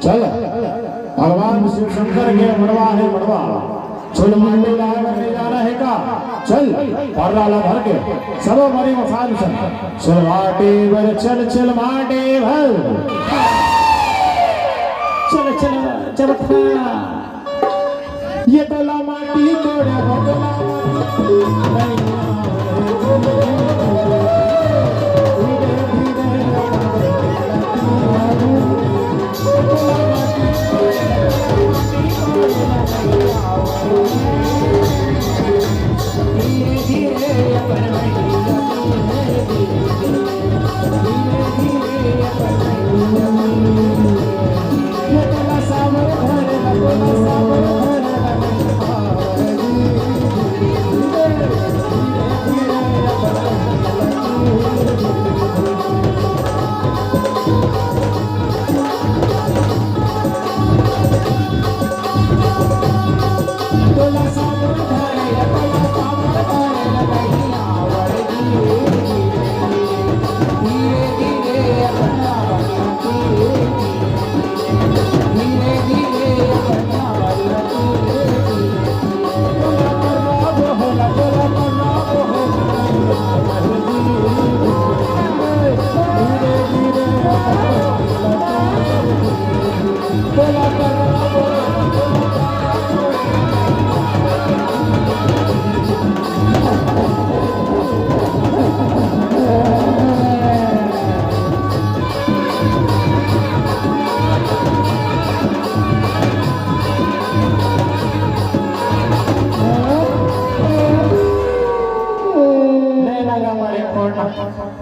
चल भगवान शिव शंकर के मड़वा है मड़वा चल मांडे लाने जाना है का चल और लाला भर के सब मरी मसान चल माटे भर चल माटे भर चल चबथा ये तला माटी कोड़े बदला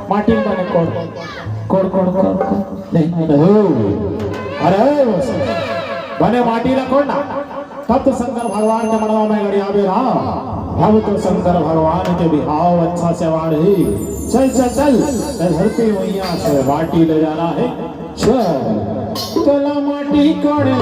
माटी माने कोड़ नहीं अरे बने माटी ना कोड़ना तब तो शंकर भगवान के मनवा में गड़ी आवे रहा अब तो शंकर भगवान के बिहाव अच्छा से वाण ही चल धरती मैया से माटी ले जाना है चल तला माटी कोड़े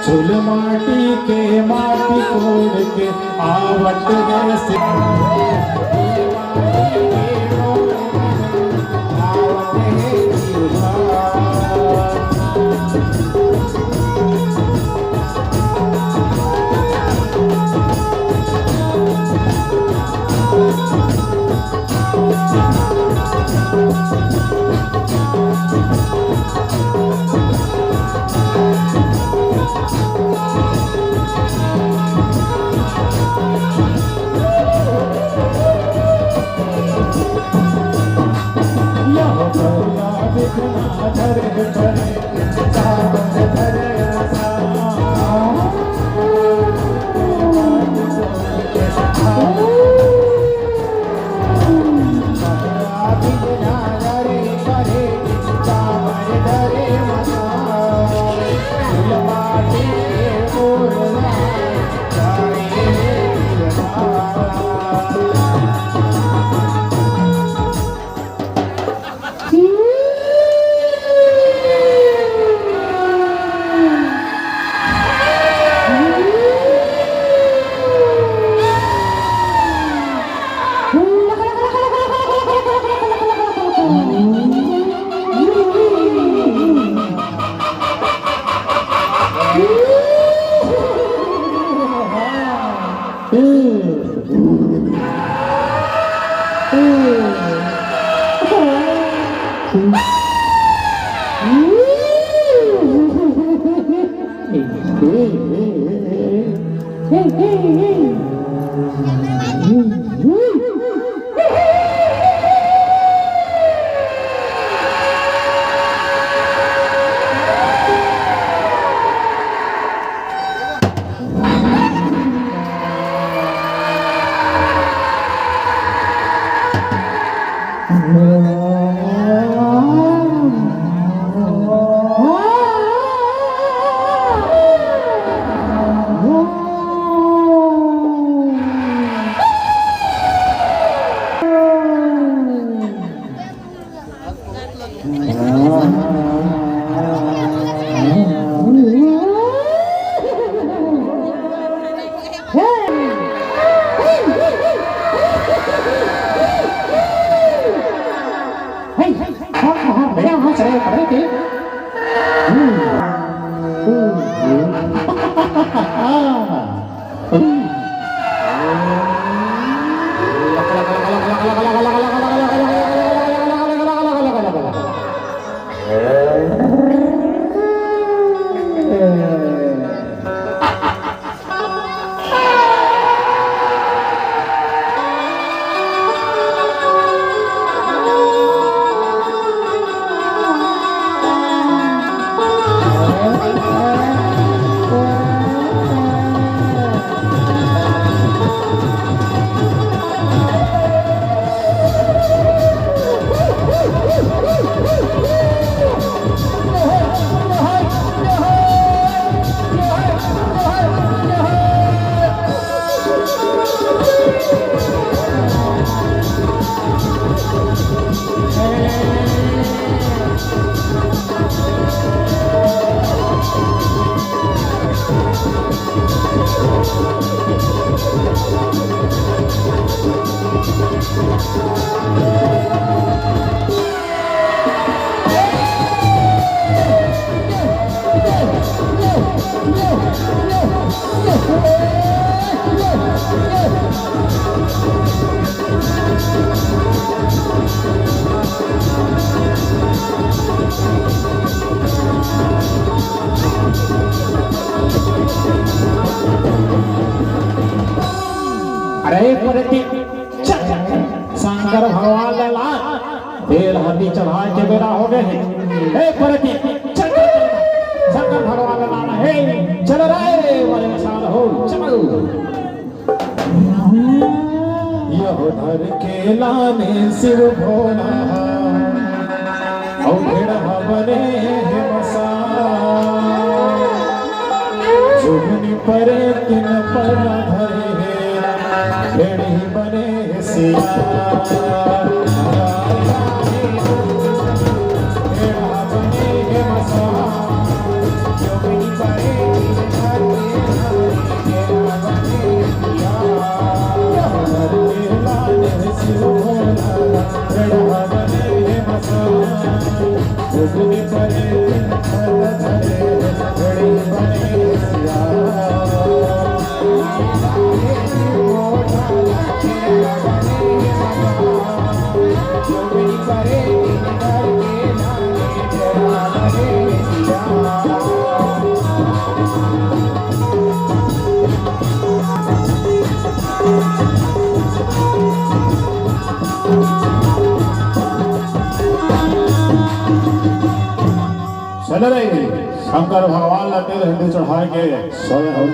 चुल माटी के माटी कोड़ के आवट गए से अरे परती शंकर भगवान लला तेल हल्दी चढ़ा के बेरा हो गए हे परती शंकर भगवान लला हे चल रे वाले मसाल हो चलो यह धर के लाने शिव भोला और भेड़ा बने मसा जुगनी परे तिन पर धरे भेड़ी बने सिया चल रहे शंकर भगवान ला तेल हल्दी चढ़ा के सोए हो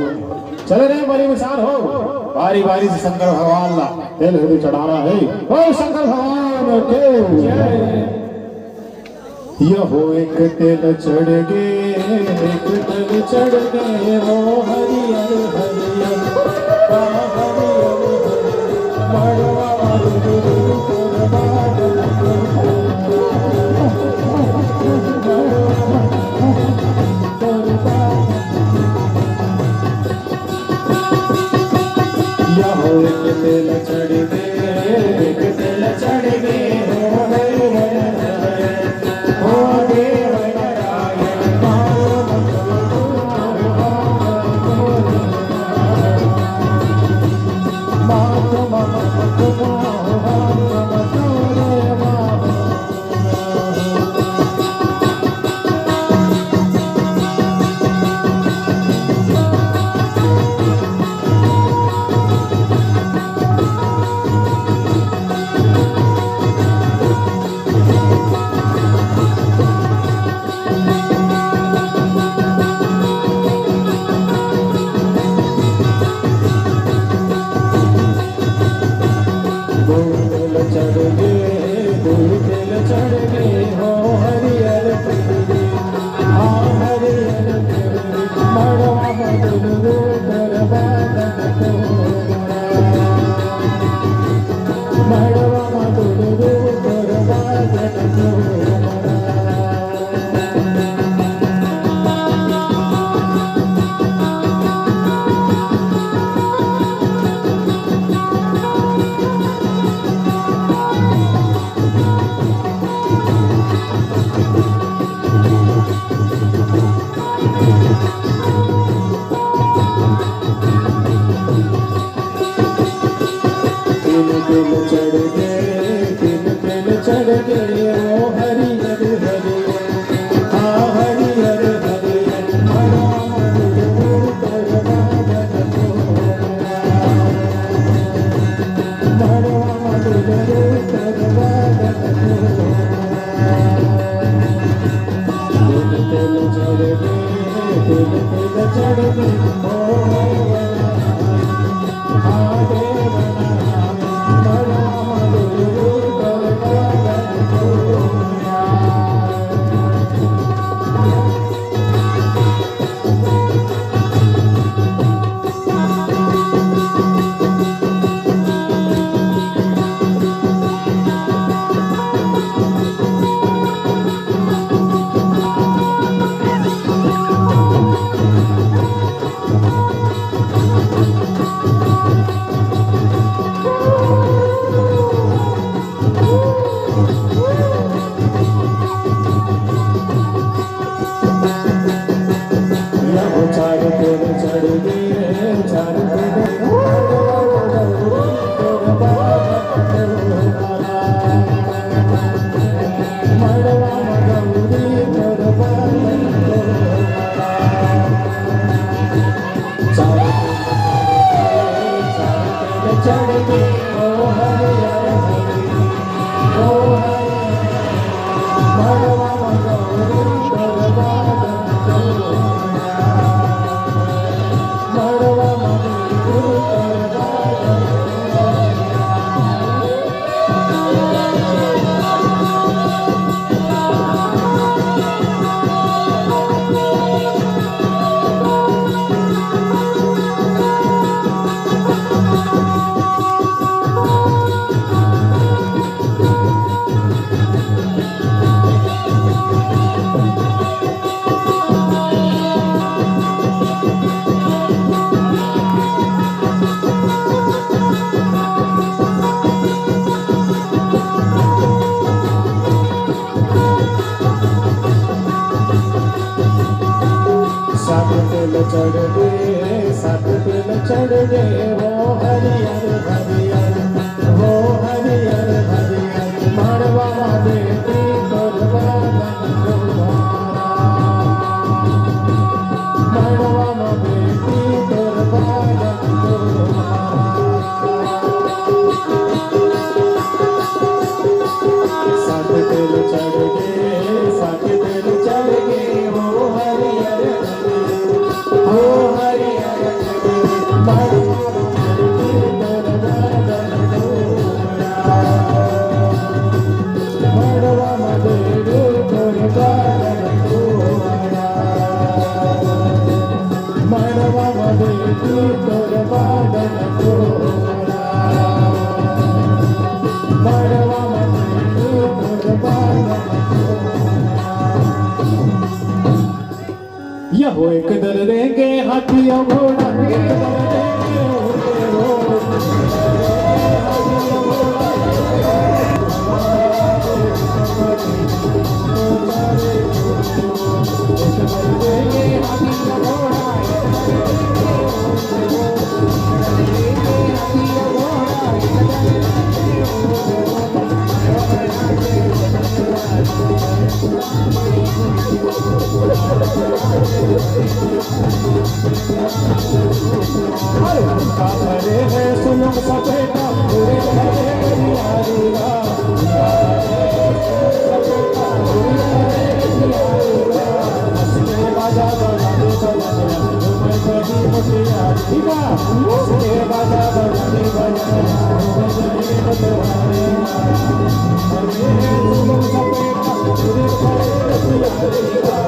चल रहे बड़ी विशाल हो बारी बारी से शंकर भगवान ला तेल हल्दी चढ़ाना है ओ शंकर भगवान के यह हो एक तेल चढ़ गे एक तेल चढ़ गे वो हरियर हरियर तेल चढ़ गए एक तेल चढ़ गए हो देव नारायण तिल तिल चढ़ गई महादेव नाम मड़वा मधुर सात तिल चढ़ गए वो हरियर हरियर वो हरियर हरियर मड़वा बेटी तोरवा मड़वा बेटी तोरवा सात तिल चढ़ गए वो हरियर हो हरियर यह हो एक दर देंगे हाथियों घोड़ा एक दर देंगे हरे है सुनो सपेटा पूरे हरे हरियारीगा बाजा बजाने बजाने मैं बड़ी मुटियारीगा उसके बाजा बजाने बजाने हरे है सुनो सपेटा पूरे हरे हरियारीगा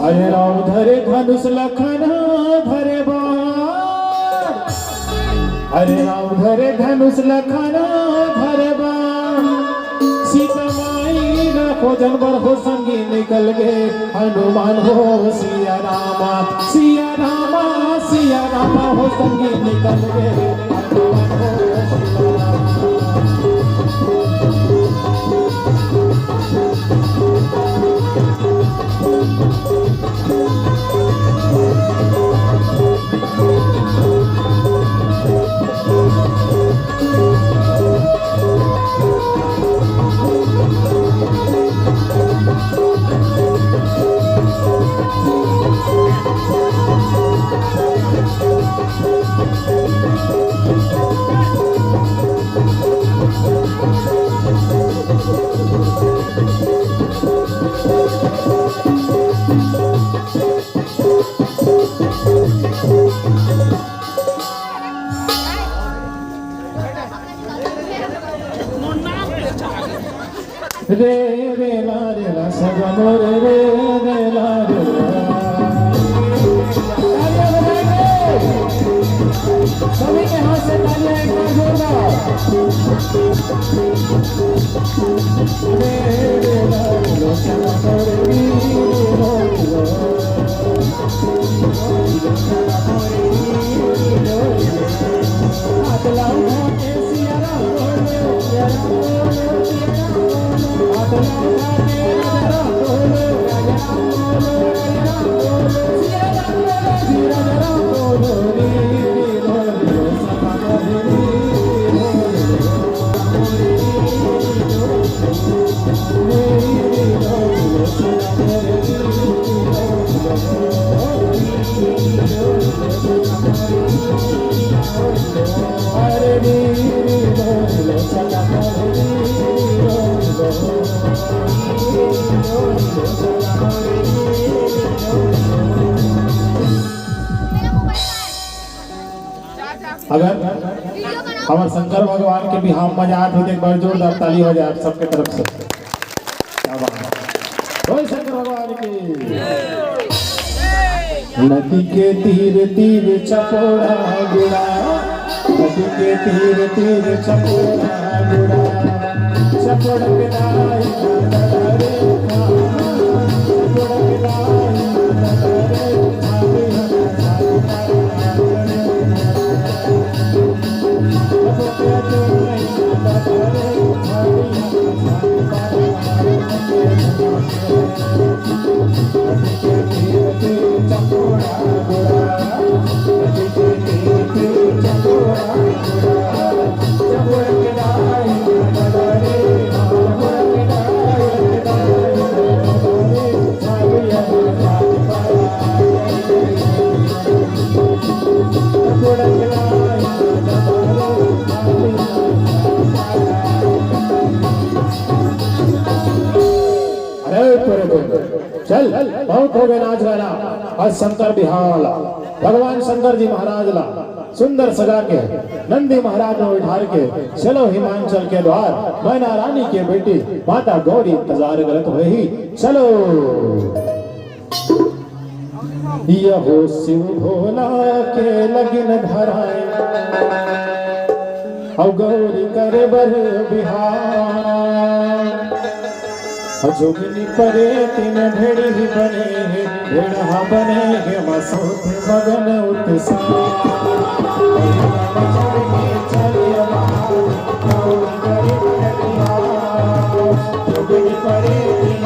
हरे राम धरे धनुष लखन धरे बाण हरे राम धरे धनुष लखन धरे बाण सीता माई राखो जनवर हो संगी निकल गए हनुमान हो सिया रामा हो संगी निकल गए हनुमान हो सिया रामा रे रे ला रे ला सगम रे रे रे ला रे सभी के हाथ से तालियां एक बार जोरदार रे रे ला रे ला सगम रे रे हाथ लाओ सिया अगर हमारे शंकर भगवान के भी हम मजाक होते एक बार जोरदार ताली हो जाए आप सबके तरफ से। क्या बात है, ओए शंकर भगवान की। नदी के तीर तीर चपोड़ा गुड़ा, नदी के तीर तीर चपोड़ा गुड़ा, चपोड़ पिलाई नदरे चपोड़ पिलाई नदरे चल बहुत हो गए नाच गाना। आज शंकर बिहार भगवान शंकर जी महाराज ला सुंदर सजा के नंदी महाराज में उठार के चलो हिमांचल के द्वार, मैना रानी के बेटी माता गौरी इंतजार गलत हुई। चलो यहो शिव भोला के लगिन धराए, और गौरी करे बर बिहार। जोगिनी परे तीन भेड़ी ही बने हैं, भेड़ा बने हैं मसूत मगन उत्साह। जोगिनी परे तीन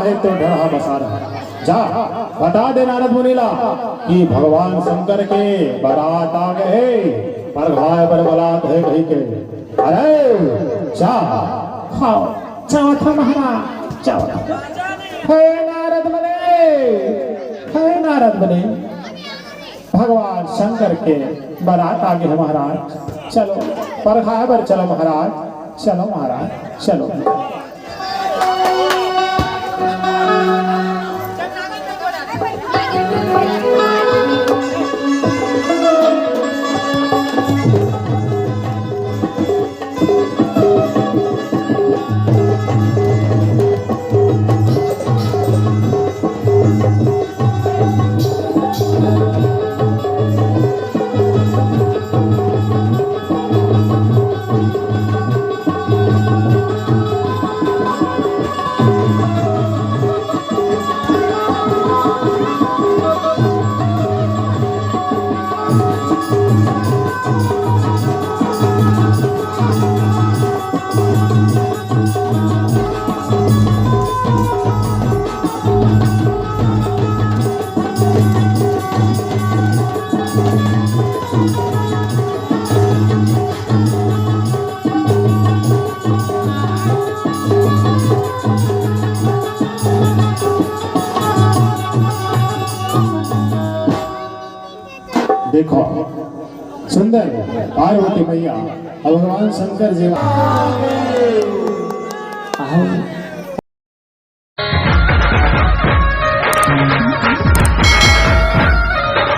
है तो ढड़ा बसा रहा। जा बता दे नारद मुनीला कि भगवान शंकर के बारात आ गए, पर घाय पर बलात है कहीं के। अरे जा खाओ चावत महाराज चावत। हे नारद मुनि, हे नारद मुनि, भगवान शंकर के बारात आ गए महाराज, चलो पर घाय पर चलो महाराज, चलो महाराज चलो। देखो सुंदर पार्वती मैया भगवान शंकर जी